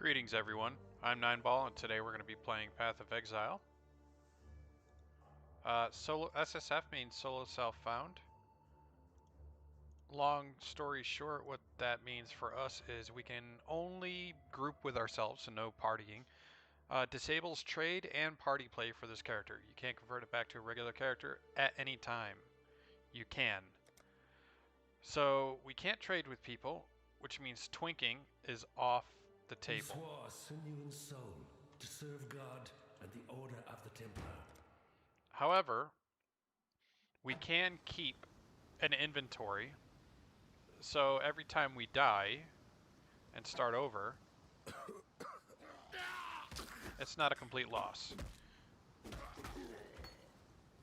Greetings everyone, I'm Nineball and today we're going to be playing Path of Exile. Solo SSF means solo self-found. Long story short, what that means for us is we can only group with ourselves, so no partying. Disables trade and party play for this character. You can't convert it back to a regular character at any time. You can. So we can't trade with people, which means twinking is off the He table. swore sinew and soul to serve God and the Order of the Templar. However, we can keep an inventory, so every time we die and start over, it's not a complete loss.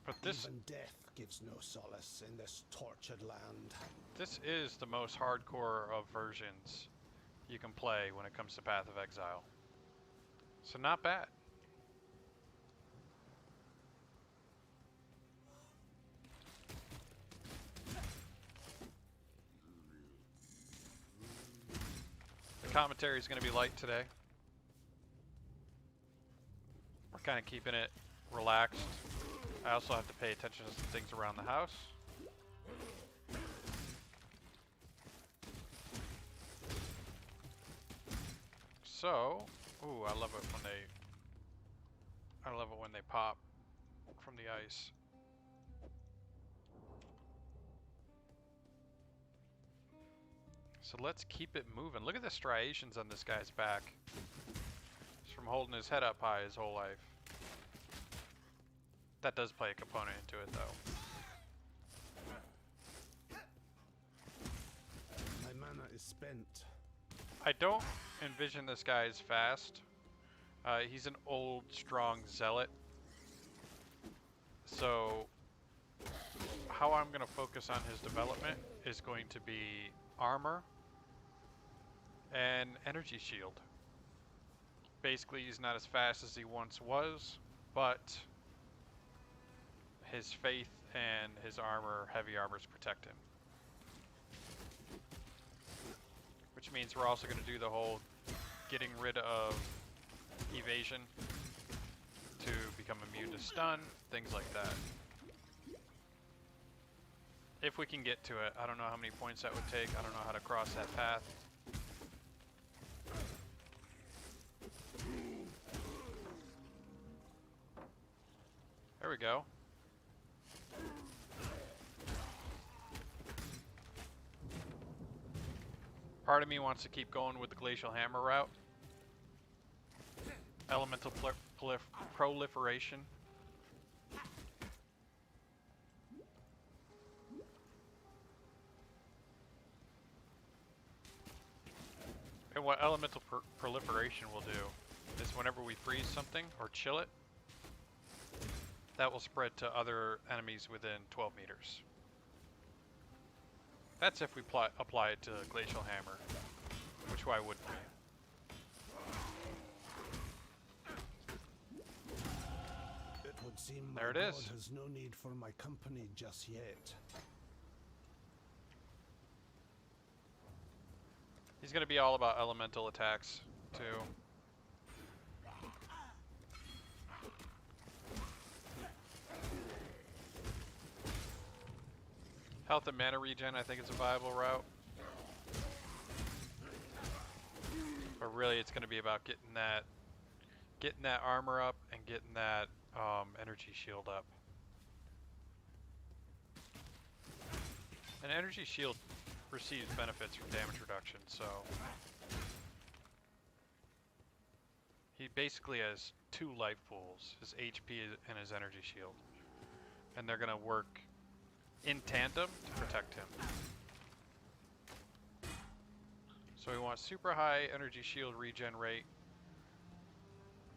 But Even death gives no solace in this tortured land. this is the most hardcore of versions you can play when it comes to Path of Exile. So not bad. The commentary is going to be light today. We're kind of keeping it relaxed. I also have to pay attention to some things around the house. So, ooh, I love it when they pop from the ice. So let's keep it moving. Look at the striations on this guy's back. Just from holding his head up high his whole life. That does play a component into it, though. My mana is spent. I don't envision this guy as fast. He's an old, strong zealot. So, how I'm going to focus on his development is going to be armor and energy shield. Basically, he's not as fast as he once was, but his faith and his armor, heavy armors, protect him. Which means we're also going to do the whole getting rid of evasion to become immune to stun, things like that. If we can get to it. I don't know how many points that would take. I don't know how to cross that path. There we go. Part of me wants to keep going with the Glacial Hammer route. Elemental proliferation. And what elemental proliferation will do is whenever we freeze something or chill it, that will spread to other enemies within 12 meters. That's if we apply it to Glacial Hammer, which why wouldn't we? It would seem There my it god is. has no need for my company just yet. He's going to be all about elemental attacks, too. Health and mana regen, I think, is a viable route. But really, it's going to be about getting that armor up and getting that energy shield up. An energy shield receives benefits from damage reduction, so he basically has two life pools, his HP and his energy shield. And they're going to work in tandem to protect him. So we want super high energy shield regen rate,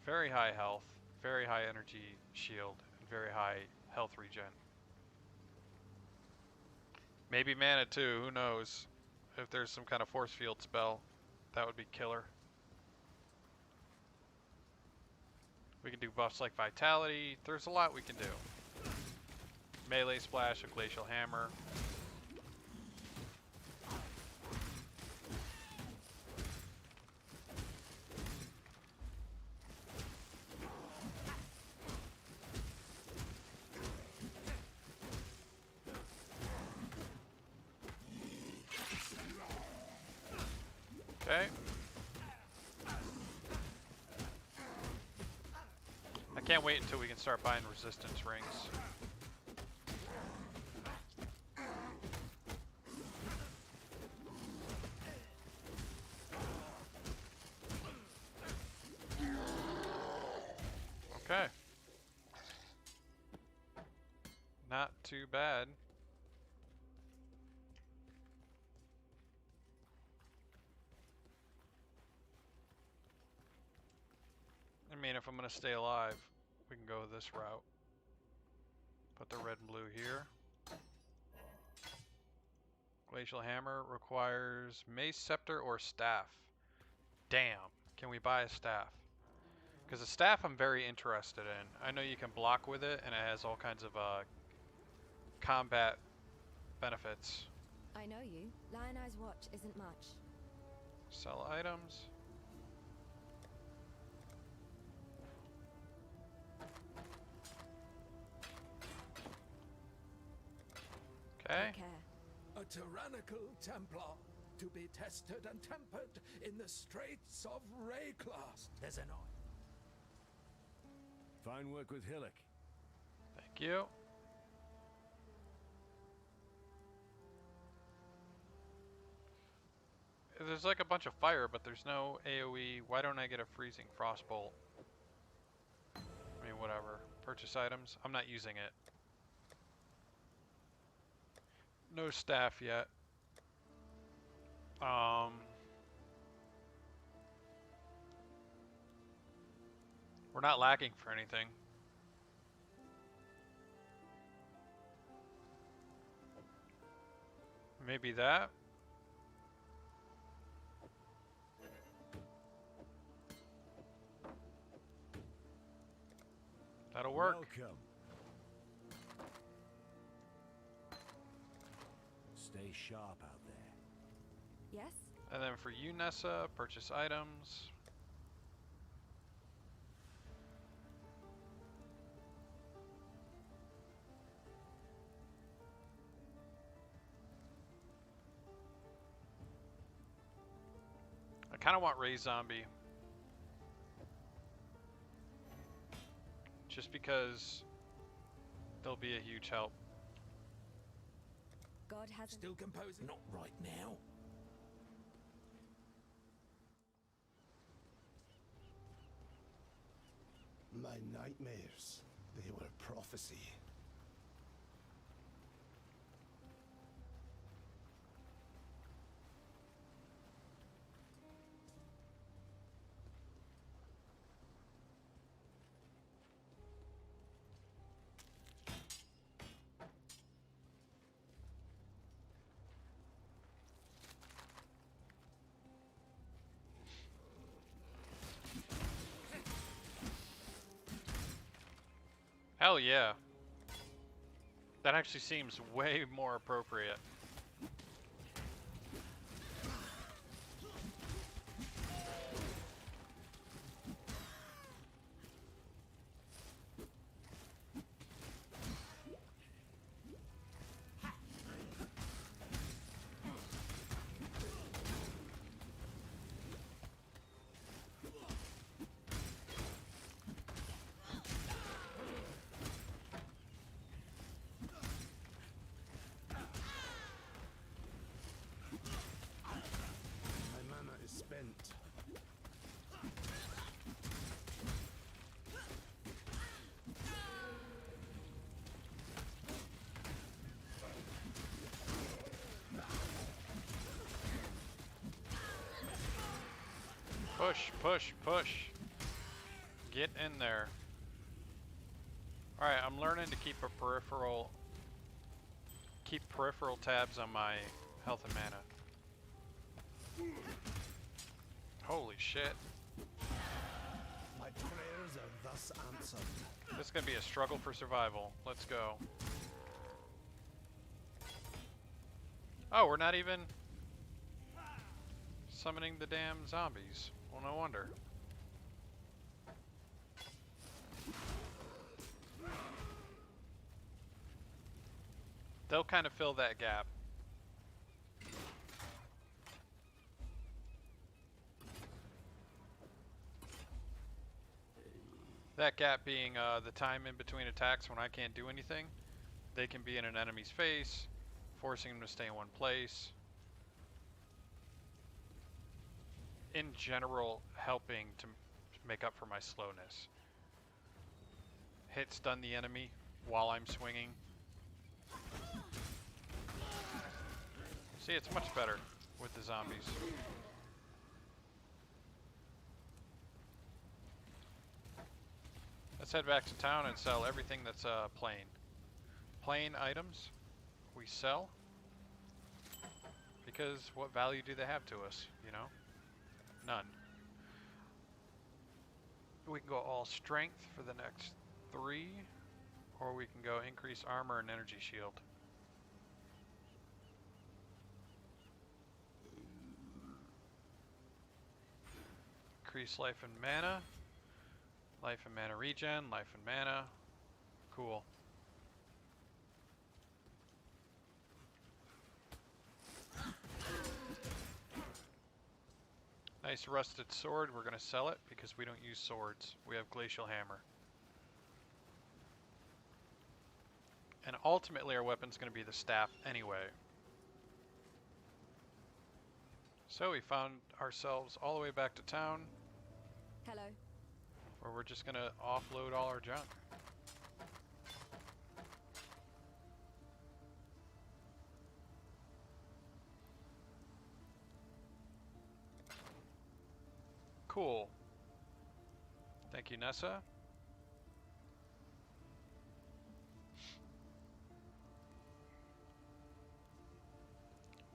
very high health, very high energy shield, and very high health regen. Maybe mana too, who knows? If there's some kind of force field spell, that would be killer. We can do buffs like Vitality, there's a lot we can do. Melee Splash, a Glacial Hammer. Okay. I can't wait until we can start buying resistance rings. Okay. Not too bad. I mean, if I'm gonna stay alive, we can go this route. Put the red and blue here. Glacial hammer requires mace, scepter, or staff. Damn. Can we buy a staff? Because a staff I'm very interested in. I know you can block with it, and it has all kinds of combat benefits. I know you. Lion Eye's watch isn't much. Sell items. Okay. Take care. A tyrannical Templar to be tested and tempered in the straits of Rayclast. There's an eye. Fine work with Hillock. Thank you. There's like a bunch of fire, but there's no AoE. Why don't I get a freezing frostbolt? I mean, whatever. Purchase items. I'm not using it. No staff yet. We're not lacking for anything. Maybe that. That'll work. Welcome. Stay sharp out there. Yes? And then for you, Nessa, purchase items. I kind of want Ray Zombie. Just because they'll be a huge help. God hasn't. Still composing? Not right now. My nightmares, they were prophecy. Hell yeah. That actually seems way more appropriate. My mana is spent. Push, push, push. Get in there. Alright, I'm learning to keep peripheral tabs on my health and mana. Holy shit. My prayers are thus answered. This is gonna be a struggle for survival. Let's go. Oh, we're not even summoning the damn zombies. Well, no wonder. They'll kind of fill that gap. That gap being the time in between attacks when I can't do anything. They can be in an enemy's face, forcing them to stay in one place. In general, helping to make up for my slowness. Hit stun the enemy while I'm swinging. See, it's much better with the zombies. Let's head back to town and sell everything that's plain. Plain items we sell because what value do they have to us, you know? None. We can go all strength for the next 3, or we can go increase armor and energy shield. Increase life and mana. Life and mana regen, life and mana. Cool. Nice rusted sword. We're going to sell it because we don't use swords. We have glacial hammer. And ultimately our weapon's going to be the staff anyway. So we found ourselves all the way back to town. Hello. Where we're just going to offload all our junk. Cool. Thank you, Nessa.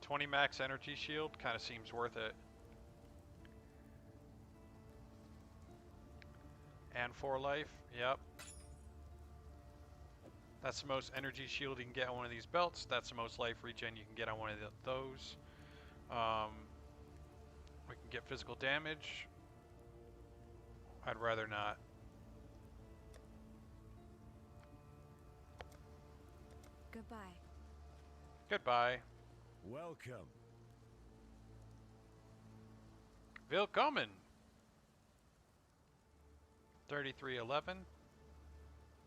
$20 max energy shield kind of seems worth it. And 4 life, yep. That's the most energy shield you can get on one of these belts. That's the most life regen you can get on one of those. We can get physical damage. I'd rather not. Goodbye. Goodbye. Welcome. Willkommen. 3311.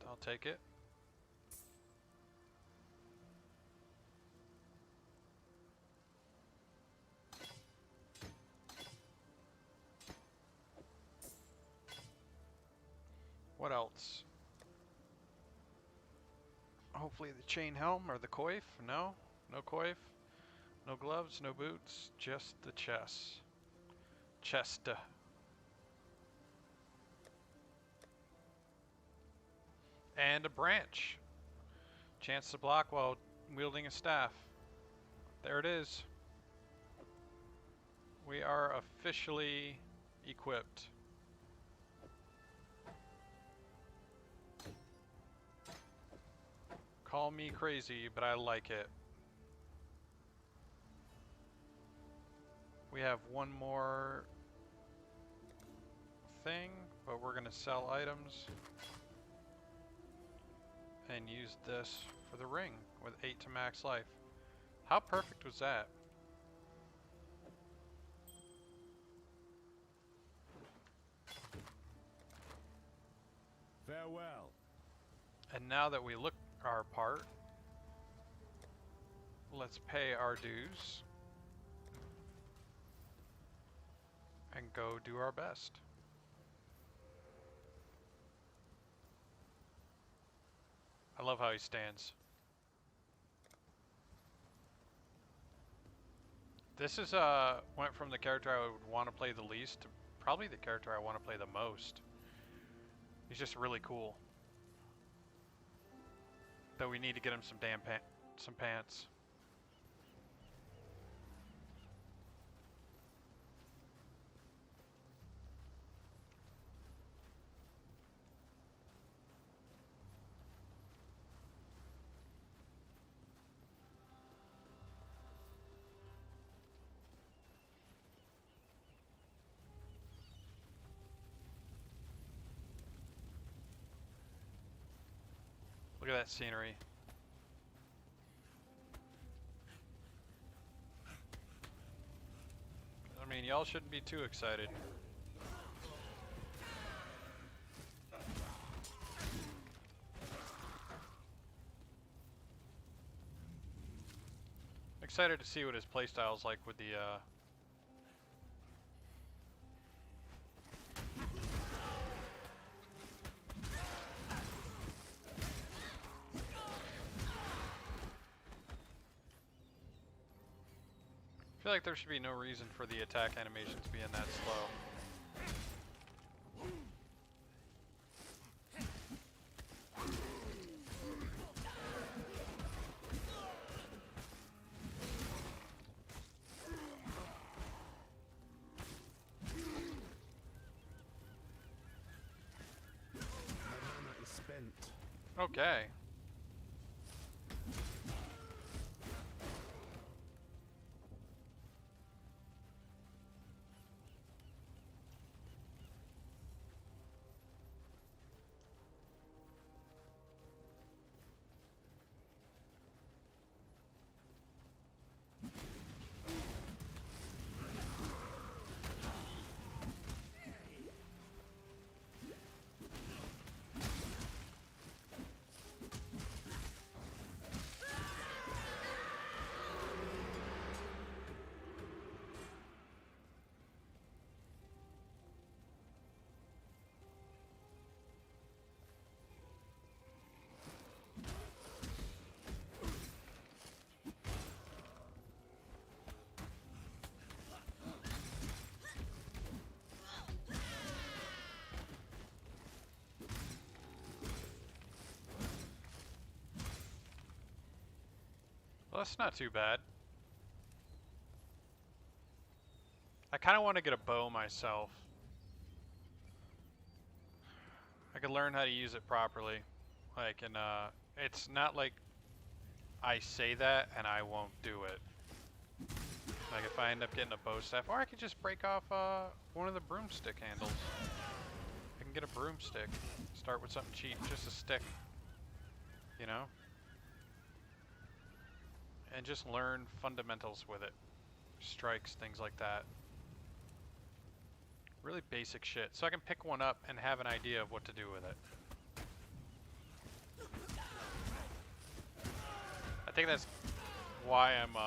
I'll take it. What else? Hopefully the chain helm or the coif. No? No coif. No gloves, no boots, just the chest. Chest. And a branch. Chance to block while wielding a staff. There it is. We are officially equipped. Call me crazy, but I like it. We have one more thing, but we're gonna sell items and use this for the ring with 8 to max life. How perfect was that? Farewell. And now that we look our part, let's pay our dues and go do our best. I love how he stands. This is went from the character I would want to play the least to probably the character I want to play the most. He's just really cool. Though we need to get him some damn pants. Look at that scenery. I mean, y'all shouldn't be too excited. Excited to see what his playstyle's like with the I feel like there should be no reason for the attack animations being that slow. My mana is spent. Okay. Well, that's not too bad. I kind of want to get a bow myself. I could learn how to use it properly. Like, and it's not like I say that and I won't do it. Like if I end up getting a bow staff, or I could just break off one of the broomstick handles. I can get a broomstick. Start with something cheap, just a stick. You know? And just learn fundamentals with it. Strikes, things like that. Really basic shit. So I can pick one up and have an idea of what to do with it. I think that's why I'm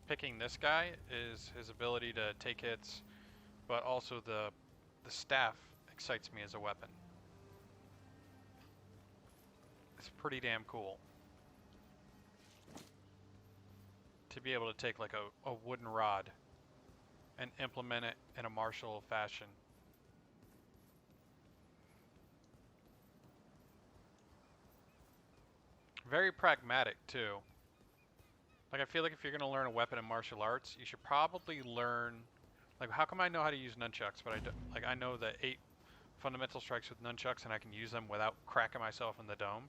picking this guy, is his ability to take hits, but also the staff excites me as a weapon. It's pretty damn cool to be able to take like a wooden rod and implement it in a martial fashion. Very pragmatic too. Like I feel like if you're gonna learn a weapon in martial arts, you should probably learn, like how come I know how to use nunchucks, but I know the 8 fundamental strikes with nunchucks and I can use them without cracking myself in the dome,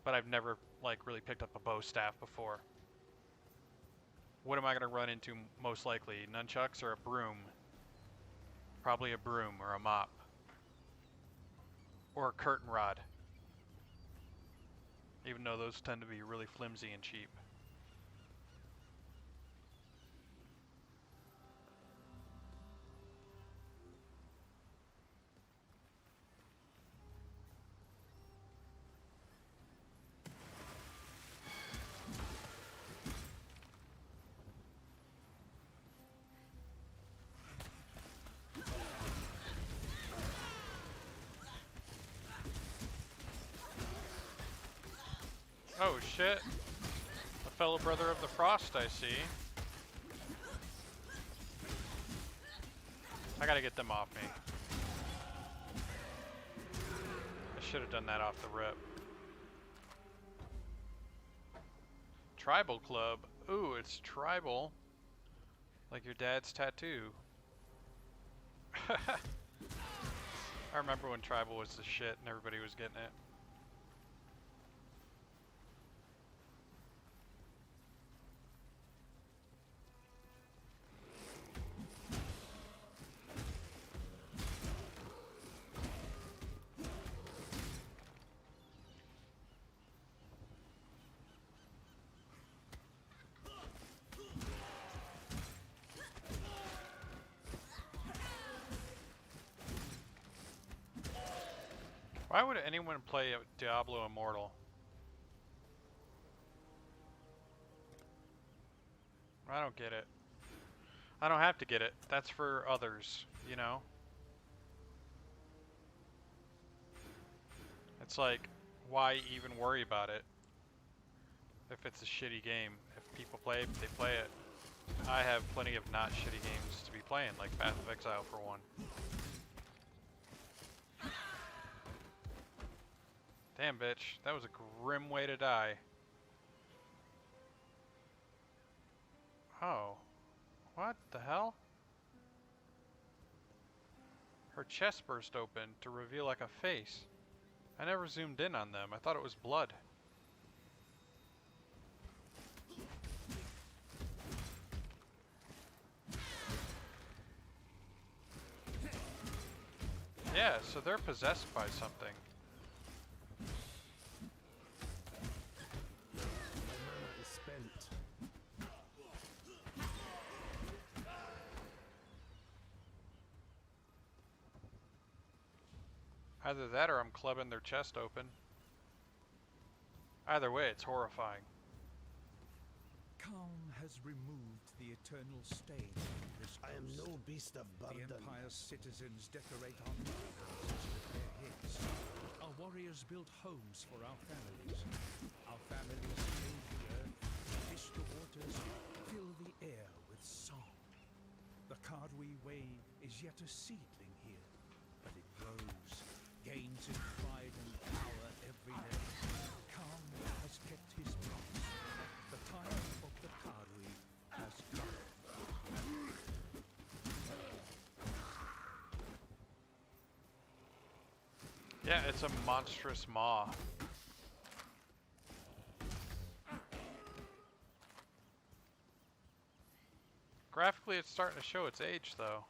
but I've never like really picked up a bow staff before. What am I gonna run into most likely? Nunchucks or a broom? Probably a broom or a mop. Or a curtain rod. Even though those tend to be really flimsy and cheap. Oh shit. A fellow brother of the Frost, I see. I gotta get them off me. I should have done that off the rip. Tribal Club. Ooh, it's tribal. Like your dad's tattoo. I remember when tribal was the shit and everybody was getting it. Why would anyone play Diablo Immortal? I don't get it. I don't have to get it. That's for others, you know? It's like, why even worry about it if it's a shitty game? If people play it, they play it. I have plenty of not shitty games to be playing, like Path of Exile for one. Damn, bitch. That was a grim way to die. Oh. What the hell? Her chest burst open to reveal like a face. I never zoomed in on them. I thought it was blood. Yeah, so they're possessed by something. My mana is spent. Either that or I'm clubbing their chest open. Either way, it's horrifying. Calm has removed the eternal stain from this I am coast. no beast of The burden. Empire's citizens decorate our houses with their heads. Our warriors build homes for our families. Our families build the earth, fish the waters, fill the air with song. The card we wave is yet a seedling here, but it grows, gains in pride and power every day. Khan has kept his promise. The time of the Karui has come. Yeah, it's a monstrous maw. Graphically, it's starting to show its age, though.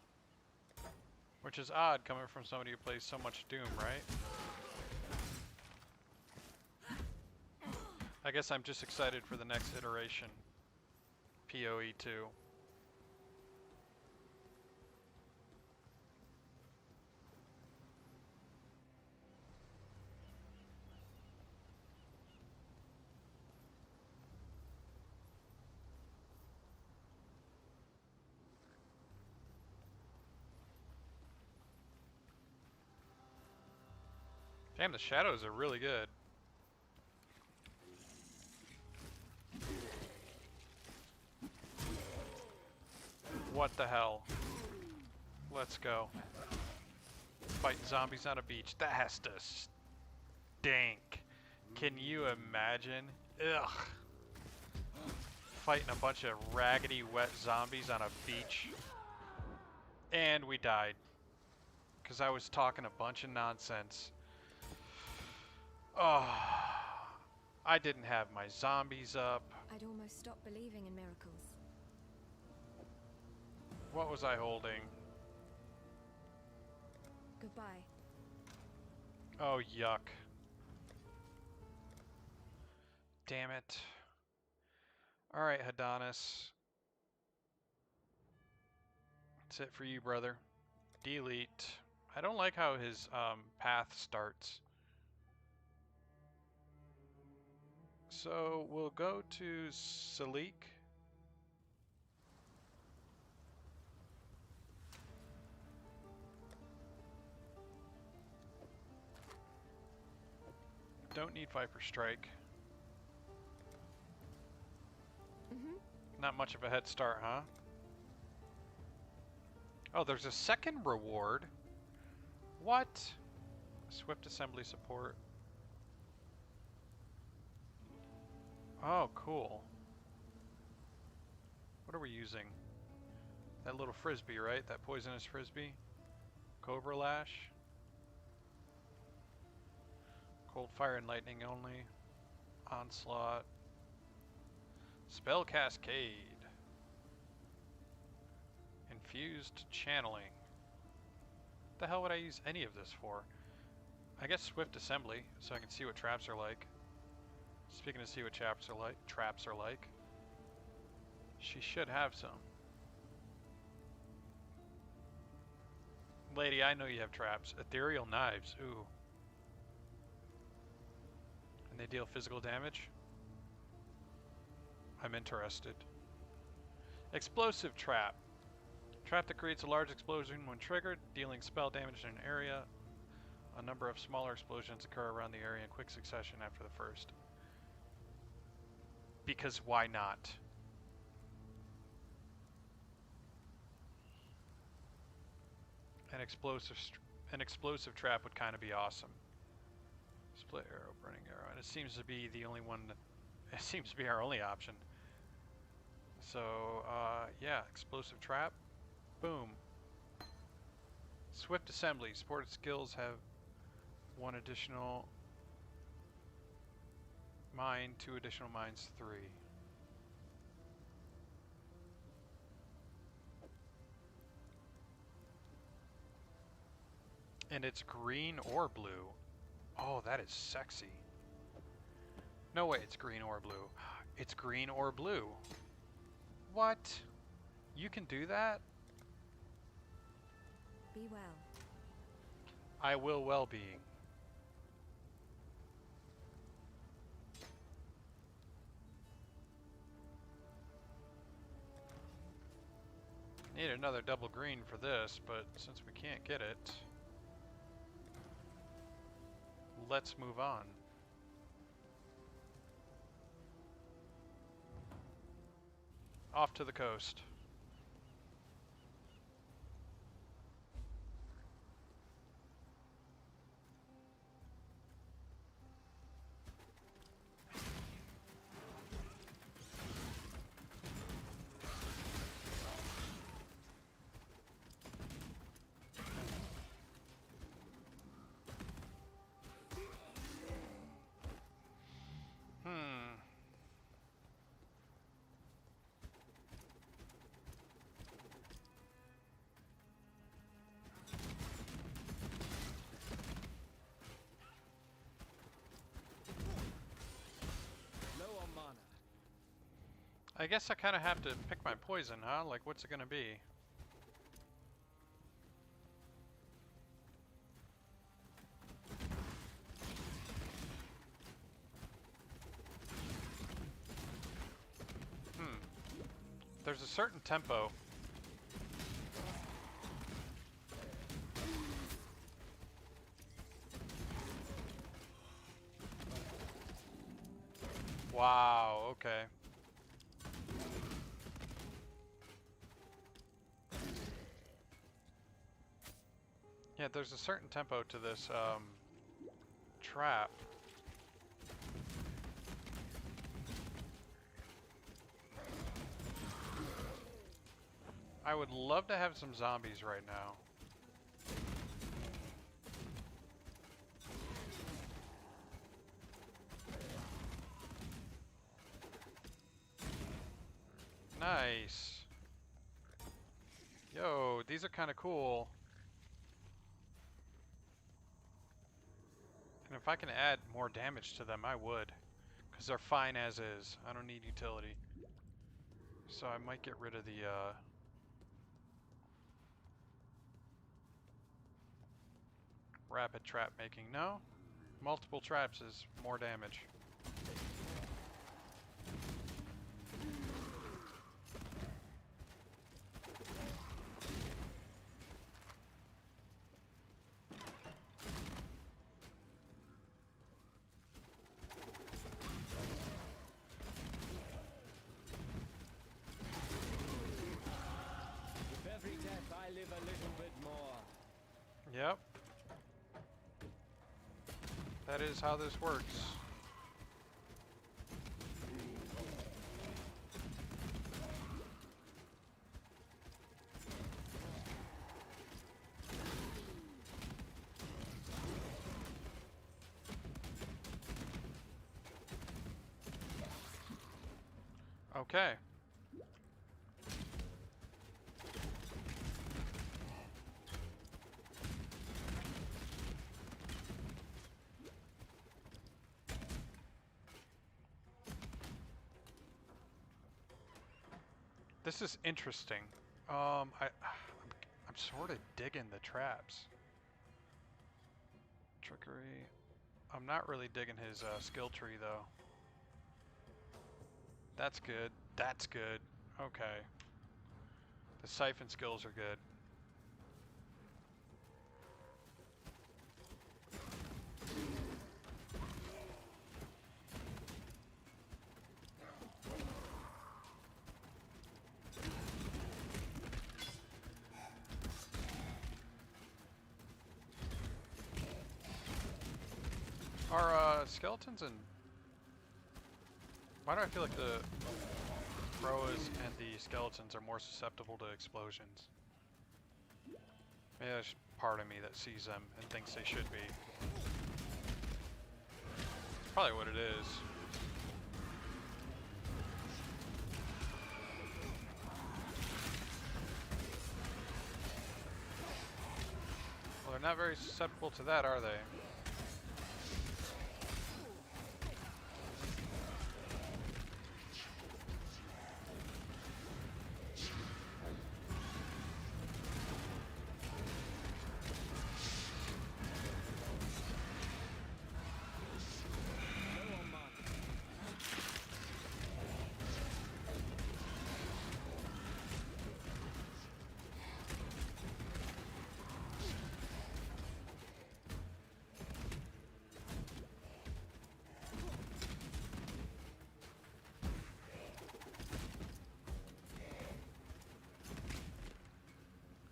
Which is odd coming from somebody who plays so much Doom, right? I guess I'm just excited for the next iteration. PoE 2. Damn, the shadows are really good. What the hell? Let's go. Fighting zombies on a beach. That has to stink. Can you imagine? Ugh. Fighting a bunch of raggedy, wet zombies on a beach. And we died. Because I was talking a bunch of nonsense. Oh, I didn't have my zombies up. I'd almost stopped believing in miracles. What was I holding? Goodbye. Oh, yuck. Damn it. Alright, Adonis. That's it for you, brother. Delete. I don't like how his path starts. So we'll go to Salik. Don't need Viper Strike. Not much of a head start, huh? Oh, there's a second reward. What? Swift assembly support. Oh, cool. What are we using? That little frisbee, right? That poisonous frisbee? Cobra Lash. Cold Fire and Lightning only. Onslaught. Spell Cascade. Infused Channeling. What the hell would I use any of this for? I guess Swift Assembly, so I can see what traps are like. Speaking of see what traps are like. She should have some. Lady, I know you have traps. Ethereal Knives, ooh. And they deal physical damage? I'm interested. Explosive trap. Trap that creates a large explosion when triggered, dealing spell damage in an area. A number of smaller explosions occur around the area in quick succession after the first. Because why not? An explosive trap would kind of be awesome. Split arrow, burning arrow, and it seems to be the only one. It seems to be our only option. So yeah, explosive trap. Boom. Swift assembly. Supported skills have 1 additional mine, 2 additional mines, 3. And it's green or blue. Oh, that is sexy. No way it's green or blue. It's green or blue. What? You can do that? Be well. I will well-being. Need another double green for this, but since we can't get it, let's move on. Off to the coast. I guess I kind of have to pick my poison, huh? Like, what's it gonna be? There's a certain tempo. Wow, okay. Yeah, there's a certain tempo to this trap. I would love to have some zombies right now. Nice. Yo, these are kind of cool. And if I can add more damage to them, I would. Because they're fine as is. I don't need utility. So I might get rid of the, rapid trap making. No? Multiple traps is more damage. With every death, I live a little bit more. Yep. That is how this works. Okay. This is interesting. I'm sort of digging the traps. Trickery. I'm not really digging his skill tree though. That's good. That's good. Okay. The siphon skills are good. Are skeletons and... Why do I feel like the Roas and the skeletons are more susceptible to explosions? Maybe there's part of me that sees them and thinks they should be. It's probably what it is. Well, they're not very susceptible to that, are they?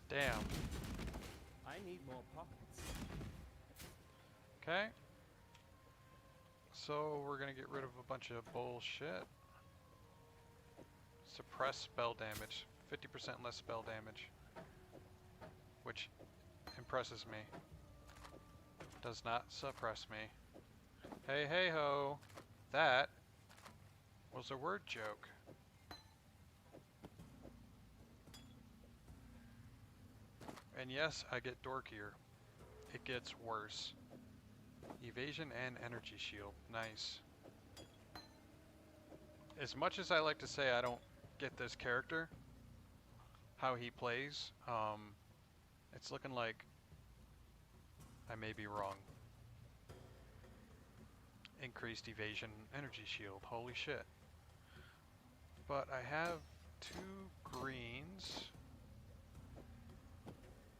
Damn. I need more pockets. Okay. So we're gonna get rid of a bunch of bullshit. Suppress spell damage. 50% less spell damage. Which impresses me. Does not suppress me. Hey, hey ho. That was a word joke. And yes, I get dorkier. It gets worse. Evasion and energy shield. Nice. As much as I like to say I don't get this character, how he plays, it's looking like I may be wrong. Increased evasion, energy shield. Holy shit. But I have 2 greens.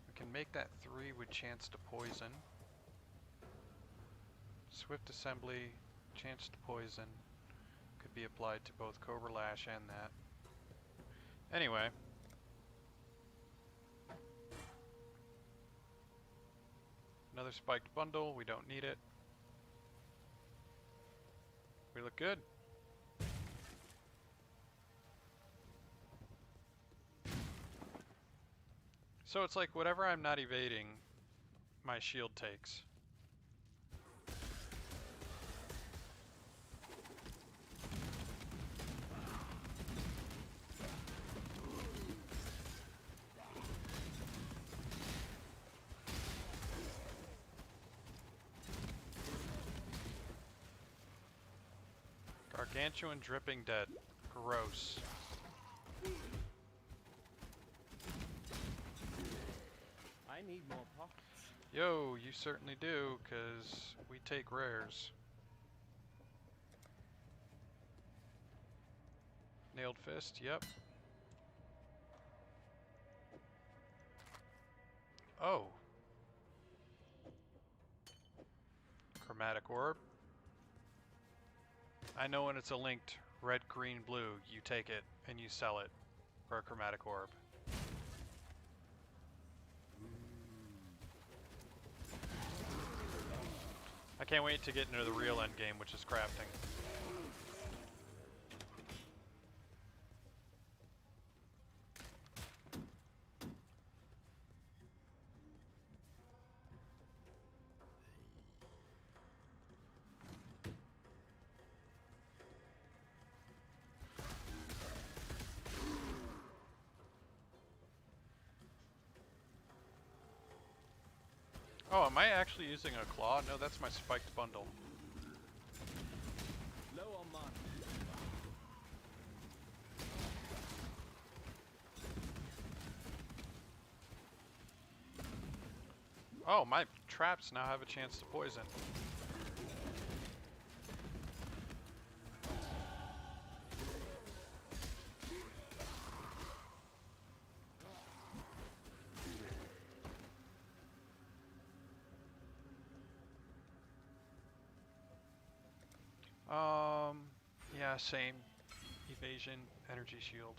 We can make that 3 with chance to poison. Swift assembly, chance to poison. Could be applied to both Cobra Lash and that. Anyway. Another spiked bundle, we don't need it. We look good. So it's like whatever I'm not evading, my shield takes. Gargantuan dripping dead. Gross. I need more pockets. Yo, you certainly do, 'cause we take rares. Nailed fist, yep. Oh. Chromatic orb. I know when it's a linked red, green, blue, you take it and you sell it for a chromatic orb. I can't wait to get into the real end game, which is crafting. Oh, am I actually using a claw? No, that's my spiked bundle. Low on mana. Oh, my traps now have a chance to poison. Yeah, same. Evasion, energy shield.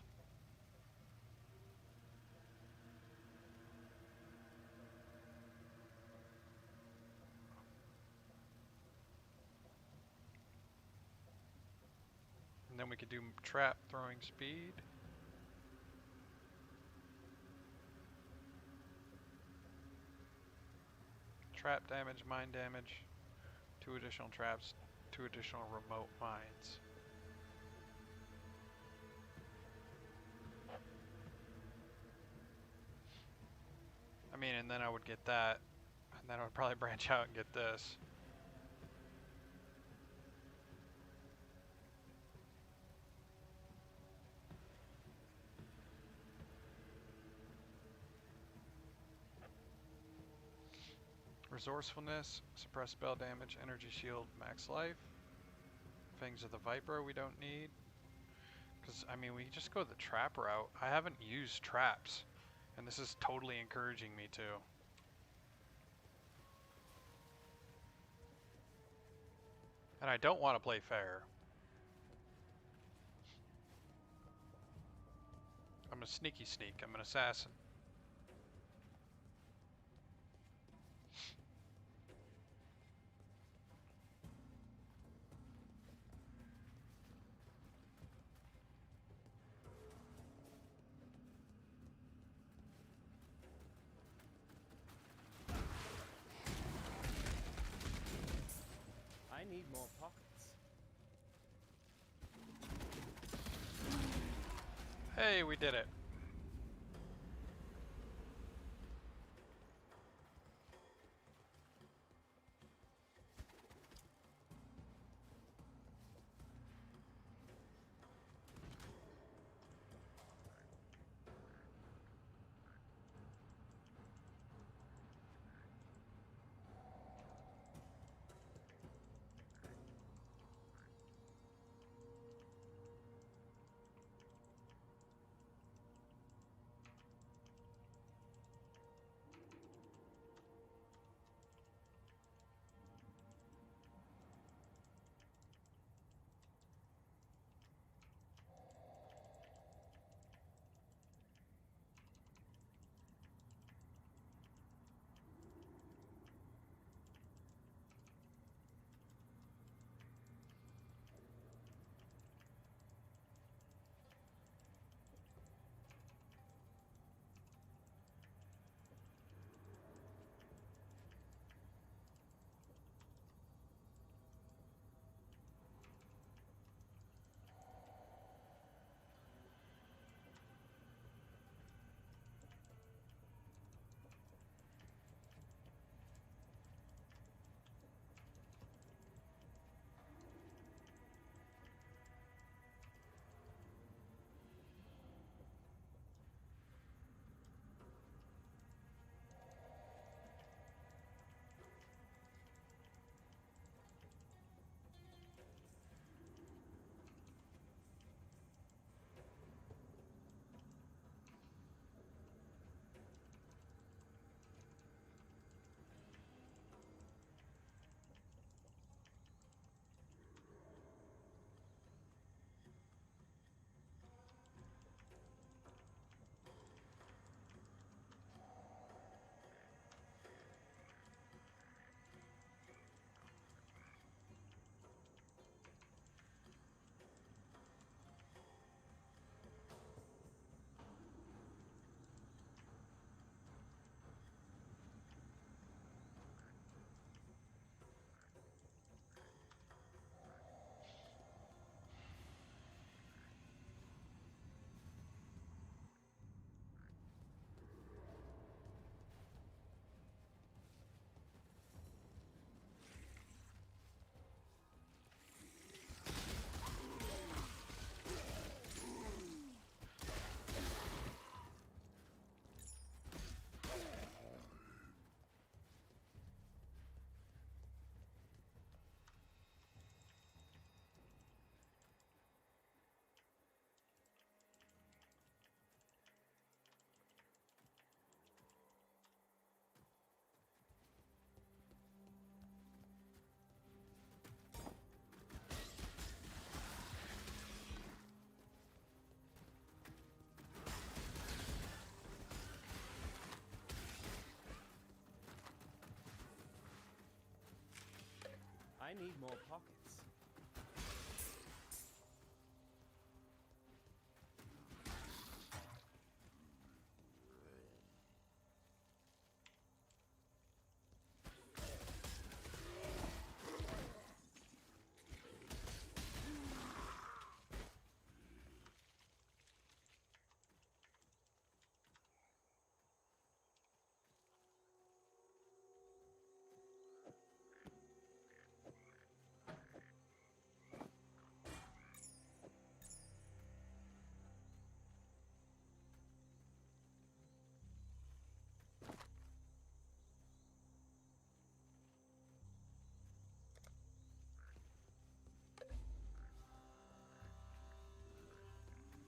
And then we could do trap throwing speed. Trap damage, mine damage. 2 additional traps, 2 additional remote mines. I mean, and then I would get that. And then I would probably branch out and get this. Resourcefulness, suppress spell damage, energy shield, max life. Fangs of the Viper we don't need. Because, I mean, we just go the trap route. I haven't used traps. And this is totally encouraging me to. And I don't want to play fair. I'm a sneaky sneak. I'm an assassin. I need more pockets. Hey, we did it. I need more pockets.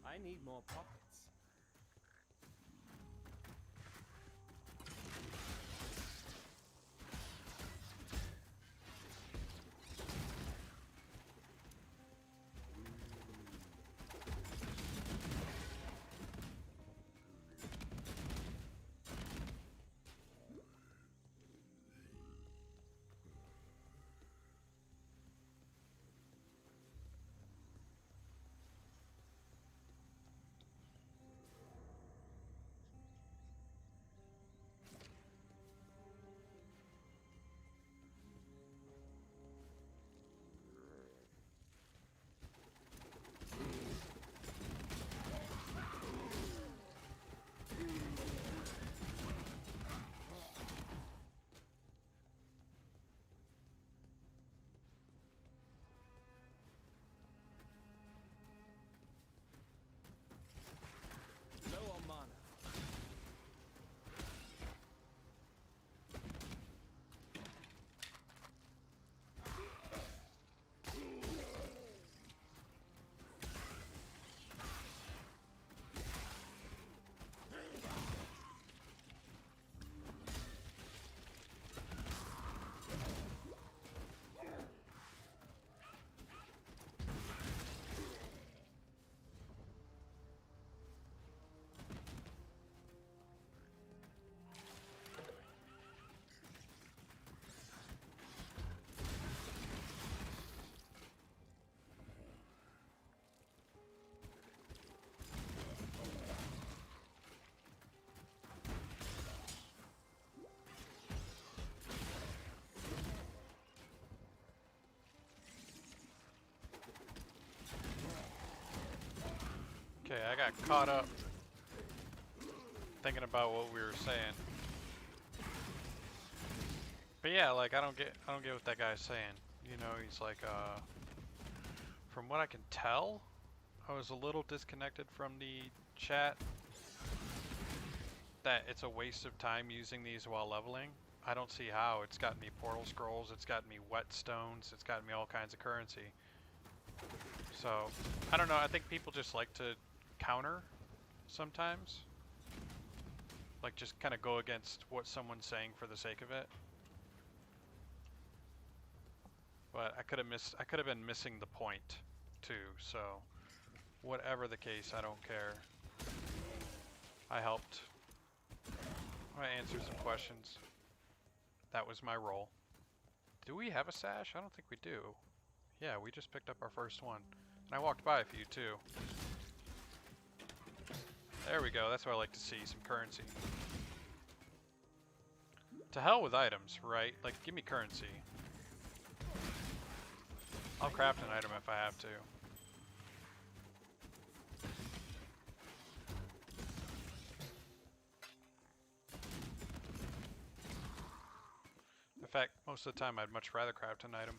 I need more pockets. Low on mana. Okay, I got caught up thinking about what we were saying. But yeah, like I don't get what that guy's saying. You know, he's like from what I can tell, I was a little disconnected from the chat that it's a waste of time using these while leveling. I don't see how. It's gotten me portal scrolls, it's gotten me whetstones, it's gotten me all kinds of currency. So, I don't know, I think people just like to counter sometimes. Like just kind of go against what someone's saying for the sake of it. But I could have been missing the point too, so whatever the case, I don't care. I helped. I answered some questions. That was my role. Do we have a sash? I don't think we do. Yeah, we just picked up our first one. And I walked by a few too. There we go, that's what I like to see, some currency. To hell with items, right? Like, give me currency. I'll craft an item if I have to. In fact, most of the time I'd much rather craft an item.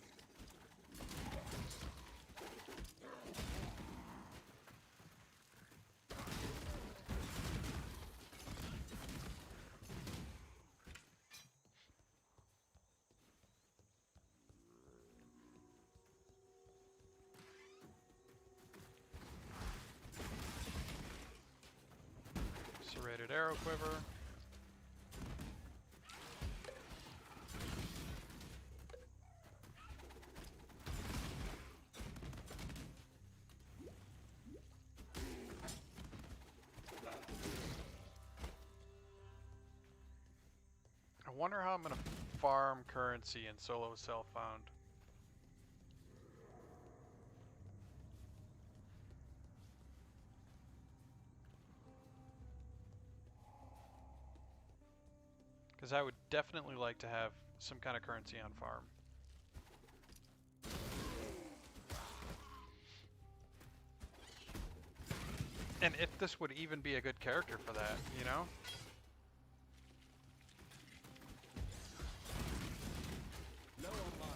Serrated arrow quiver. I wonder how I'm gonna farm currency in solo self-found. Because I would definitely like to have some kind of currency on farm. And if this would even be a good character for that, you know? Low on mana.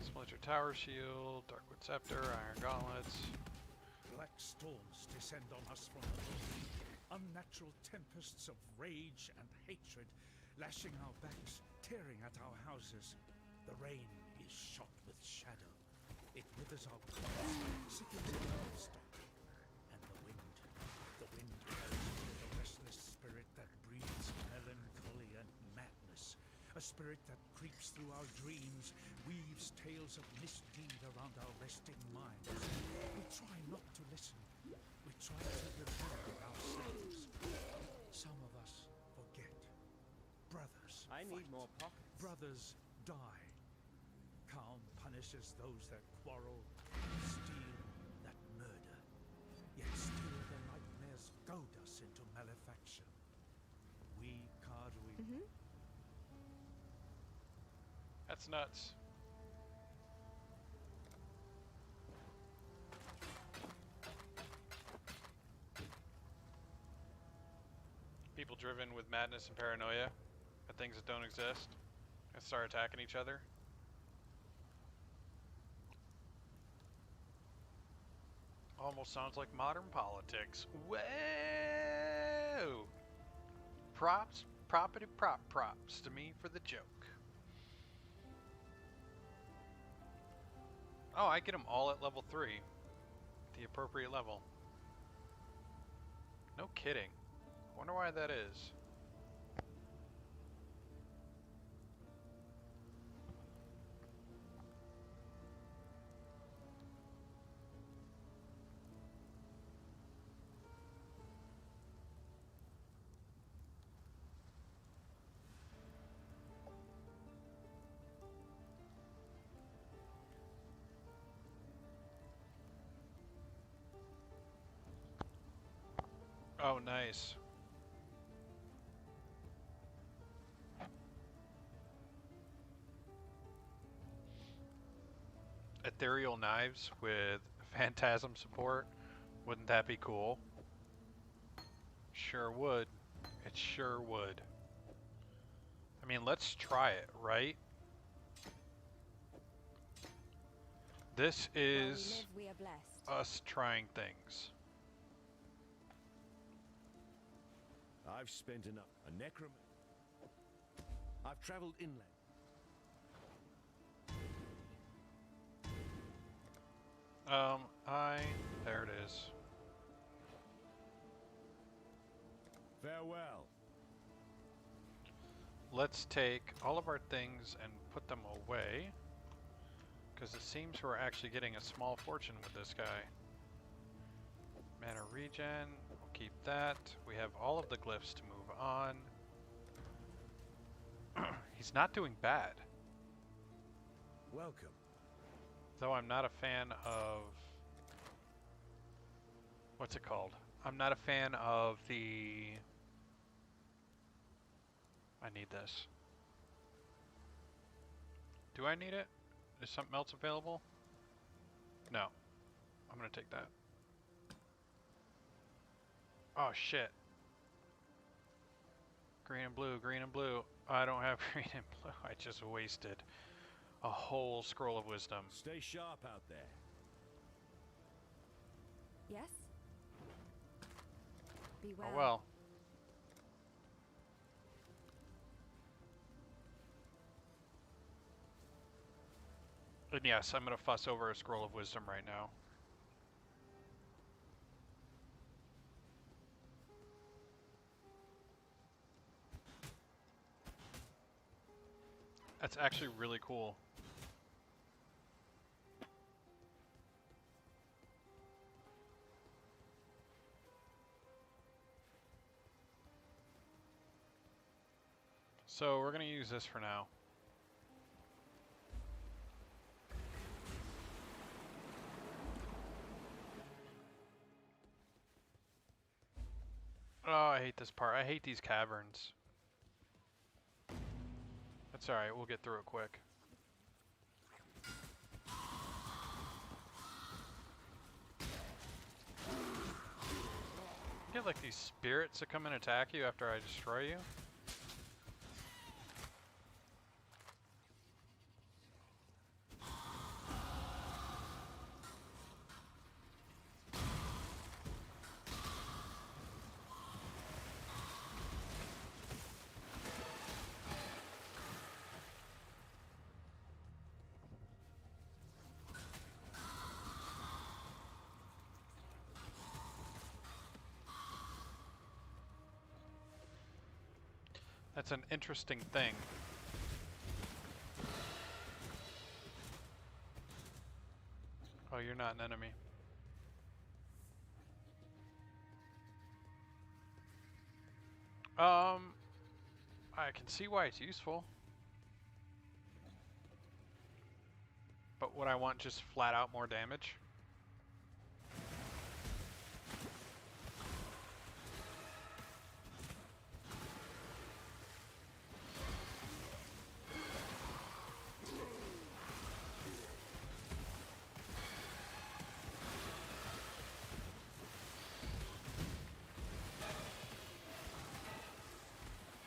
Splinter Tower Shield, Darkwood Scepter, Iron Gauntlets. Black storms descend on us from above. Unnatural tempests of rage and hatred lashing our backs, tearing at our houses. The rain is shot with shadow. It withers our crops, sickens our livestock. And the wind carries with it a restless spirit that breathes melancholy and madness. A spirit that creeps through our dreams, weaves tales of misdeed around our resting minds. We try not to listen. We try to remember ourselves. Some of us forget. Brothers I need fight. more pockets. Brothers die. Calm punishes those that quarrel, steal, that murder. Yet still the nightmares goad us into malefaction. We Kadri. That's nuts. People driven with madness and paranoia at things that don't exist and start attacking each other. Almost sounds like modern politics. Whoa! Props, props to me for the joke. Oh, I get them all at level 3. The appropriate level. No kidding. Wonder why that is. Oh, nice. Ethereal knives with phantasm support. Wouldn't that be cool? Sure would. It sure would. I mean, let's try it, right? This is we are blessed. us trying things. I've spent enough. A necromancer. I've traveled inland. There it is. Farewell. Let's take all of our things and put them away, because it seems we're actually getting a small fortune with this guy. Mana regen, we'll keep that. We have all of the glyphs to move on. He's not doing bad. Welcome. Though I'm not a fan of... What's it called? I'm not a fan of the... I need this. Do I need it? Is something else available? No. I'm gonna take that. Oh shit. Green and blue, green and blue. I don't have green and blue. I just wasted a whole scroll of wisdom. Stay sharp out there. Yes? Be well. Oh well. And yes, I'm gonna fuss over a scroll of wisdom right now. That's actually really cool. So we're gonna use this for now. I hate this part. I hate these caverns. That's alright, we'll get through it quick. You get like these spirits that come and attack you after I destroy you. That's an interesting thing. Oh, you're not an enemy. I can see why it's useful. But would I want just flat out more damage?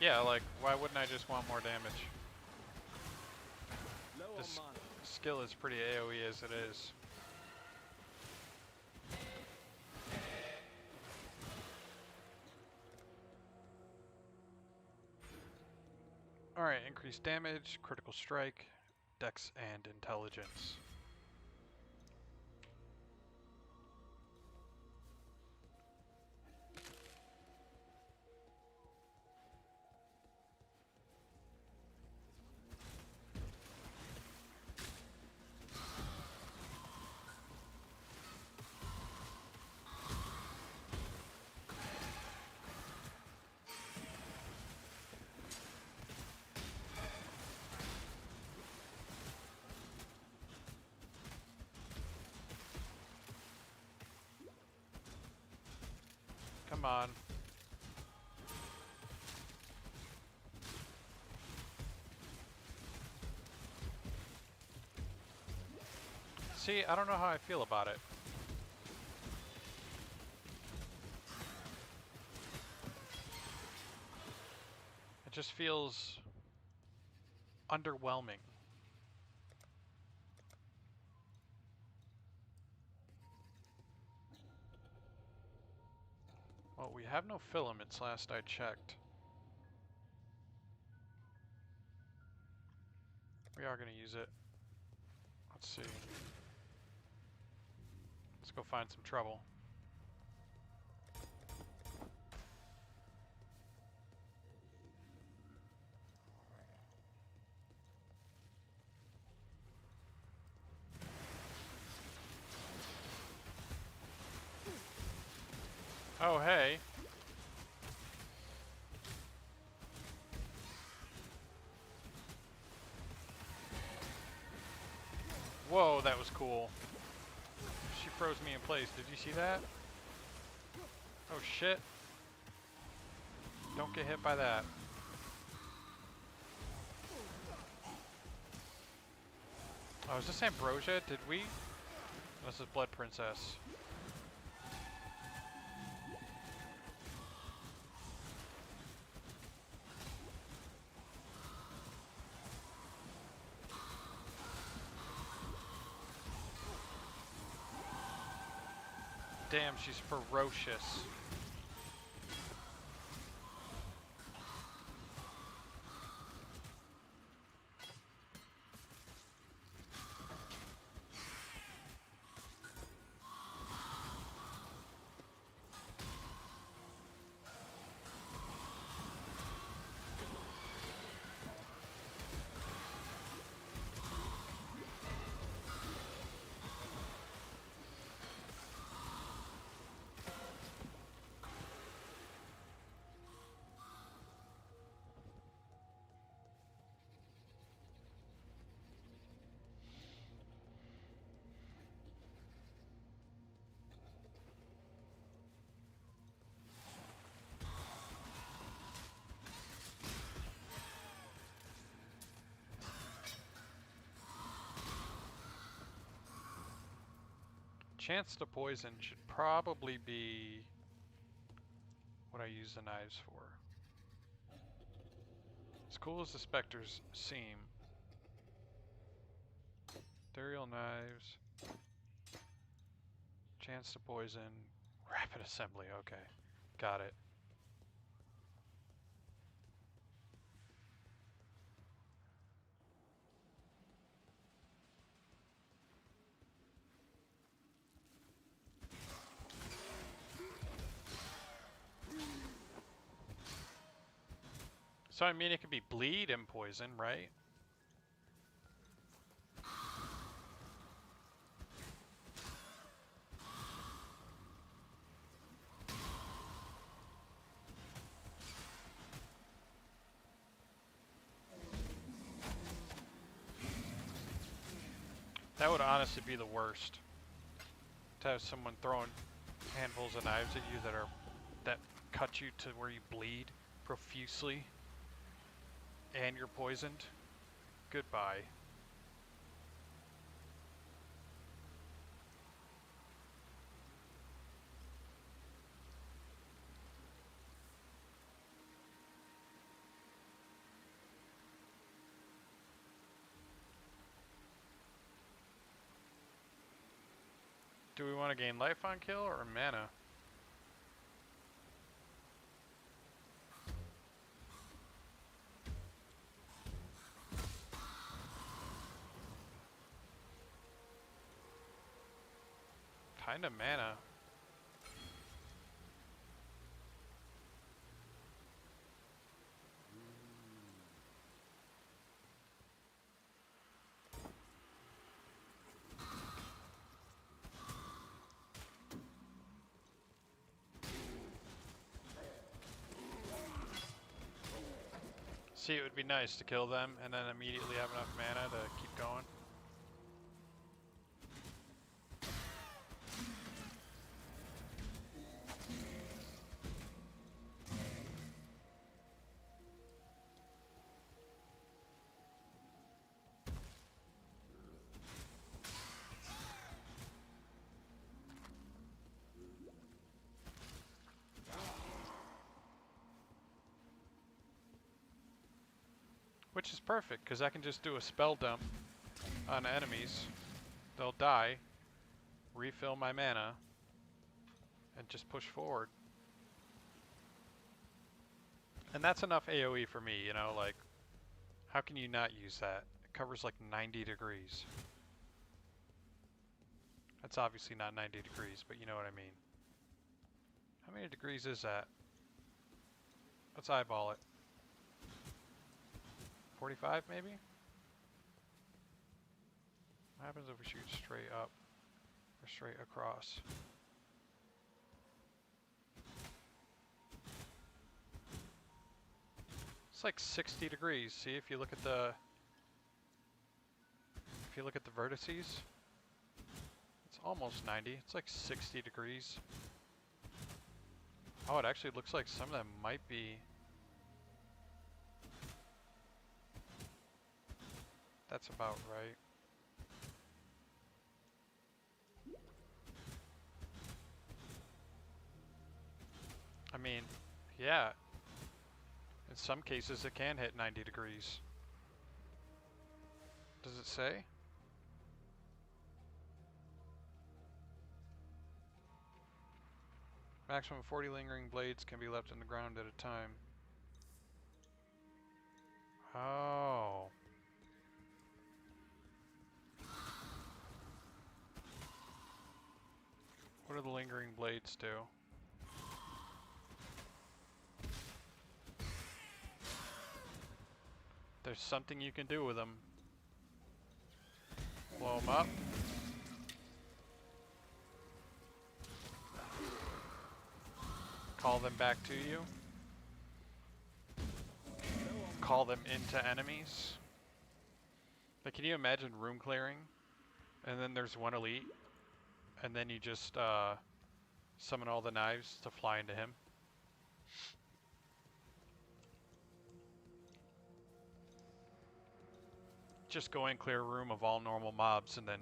Yeah, like, why wouldn't I just want more damage? Low on This mana. skill is pretty AoE as it is. Alright, increased damage, critical strike, dex, and intelligence. Come on. See, I don't know how I feel about it. It just feels underwhelming. Well, we have no filaments last I checked. We are going to use it. Let's see. Let's go find some trouble. Oh, hey. Whoa, that was cool. She froze me in place. Did you see that? Oh, shit. Don't get hit by that. Oh, is this Ambrosia? Did we? This is Blood Princess. Damn, she's ferocious. Chance to poison should probably be what I use the knives for. As cool as the specters seem, ethereal knives, chance to poison, rapid assembly. Okay, got it. So I mean, it could be bleed and poison, right? That would honestly be the worst. To have someone throwing handfuls of knives at you that cut you to where you bleed profusely, and you're poisoned. Goodbye. Do we want to gain life on kill or mana? Kinda mana. See, it would be nice to kill them and then immediately have enough mana to keep going. Which is perfect, because I can just do a spell dump on enemies. They'll die, refill my mana, and just push forward. And that's enough AoE for me, you know, like, how can you not use that? It covers like 90 degrees. That's obviously not 90 degrees, but you know what I mean. How many degrees is that? Let's eyeball it. 45 maybe? What happens if we shoot straight up or straight across? It's like 60 degrees. See, if you look at the vertices, it's almost 90. It's like 60 degrees. Oh, it actually looks like some of them might be. That's about right. I mean, yeah. In some cases it can hit 90 degrees. Does it say? Maximum 40 lingering blades can be left in the ground at a time. Oh. What do the lingering blades do? There's something you can do with them. Blow them up. Call them back to you. Call them into enemies. Like, can you imagine room clearing? And then there's one elite. And then you just summon all the knives to fly into him. Just go and clear a room of all normal mobs and then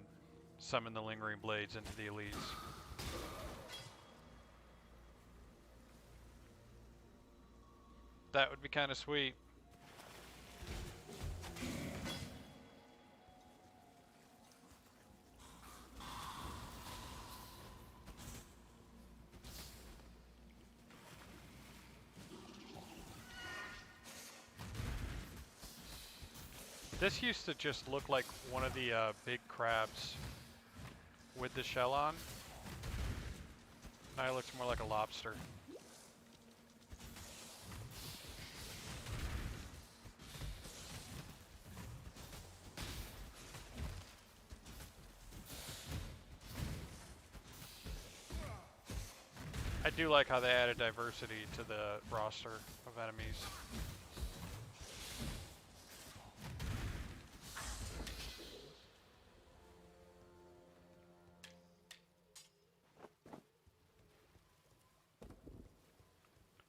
summon the Lingering Blades into the Elites. That would be kind of sweet. This used to just look like one of the big crabs with the shell on. Now it looks more like a lobster. I do like how they added diversity to the roster of enemies.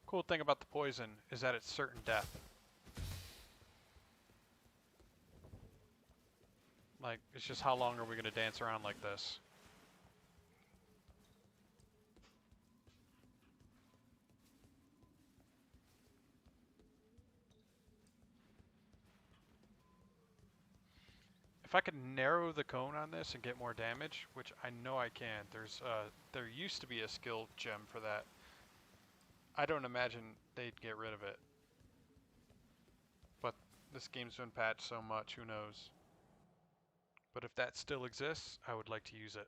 Cool thing about the poison is that it's certain death. Like, it's just how long are we going to dance around like this? If I could narrow the cone on this and get more damage, which I know I can, there used to be a skill gem for that. I don't imagine they'd get rid of it. But this game's been patched so much, who knows? But if that still exists, I would like to use it.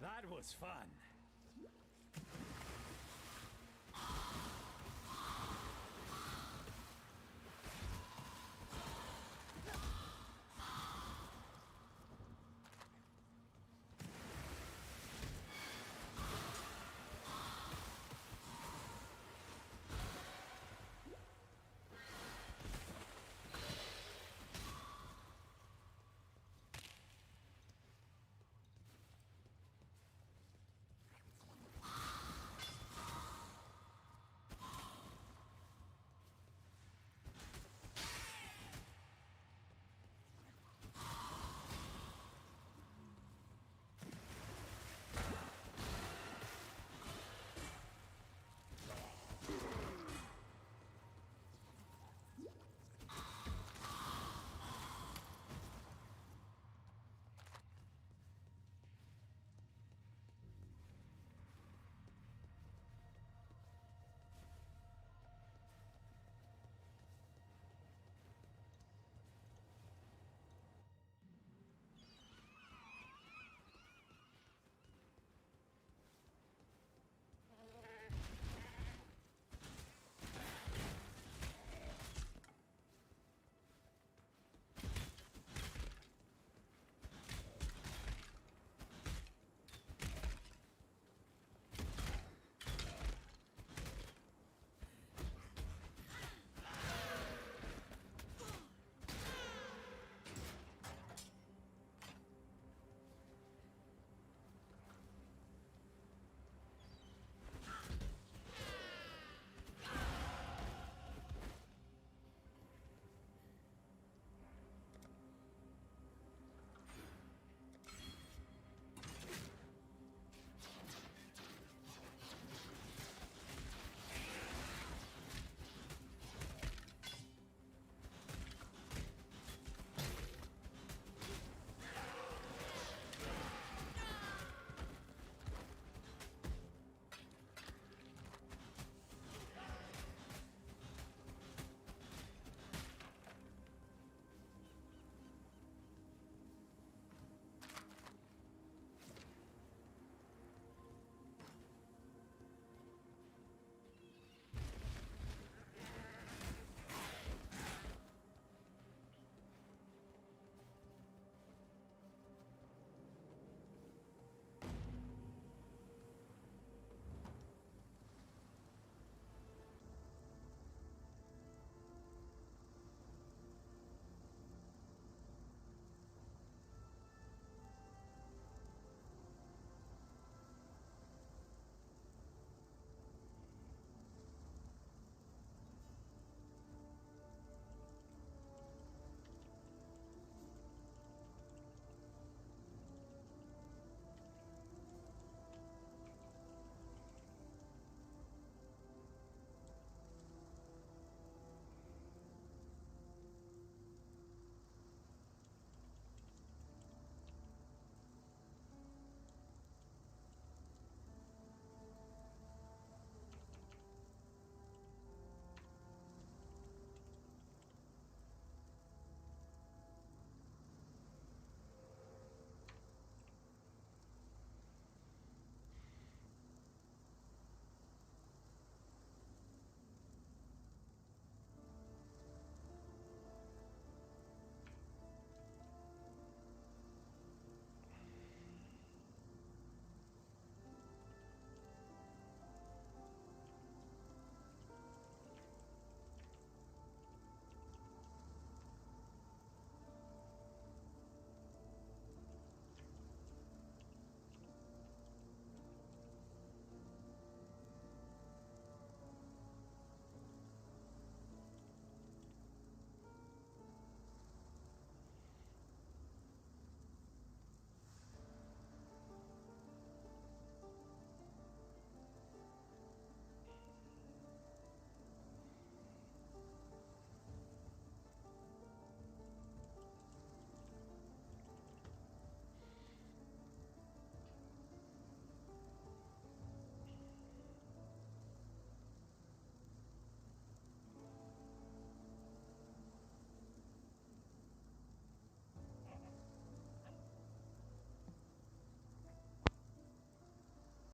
That was fun.